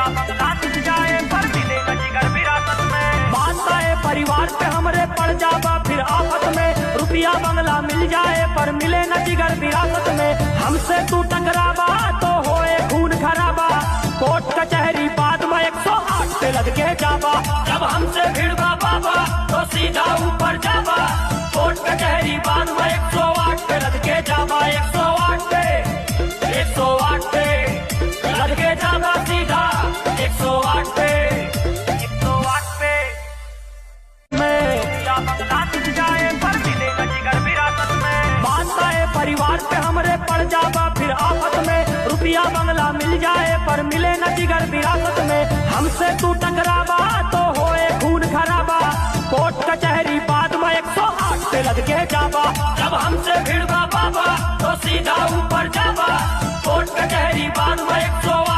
रुपया बंगला मिल जाए पर मिले न जिगर विरासत में। बादशाह परिवार पे हमरे पड़ जावा फिर आफत में। रुपया बंगला मिल जाए पर मिले न जिगर विरासत में। हमसे तू टकरावा तो होए खून खराबा। कोर्ट कचहरी बाद में 108 पे लग के जावा। जब हमसे भिड़वा बाबा तो सीधा ऊपर जावा। कोर्ट कचहरी बाद में 108 पे लग के जावा। 108 पे 108 पे लग के जावा सीधा। 108 पे 108 पे में रुपया बंगला मिल जाए पर मिले न जिगर विरासत में। बादशाह परिवार पे हमरे पड़ जावा फिर आफत में। रुपया बंगला मिल जाए पर मिले न जिगर विरासत में। हमसे तू टकरावा तो होए खून खराबा। कोर्ट कचहरी बाद में 108 पे लग के जावा। जब हमसे भिड़वा बाबा तो सीधा ऊपर जावा। कोर्ट कचहरी बाद में 108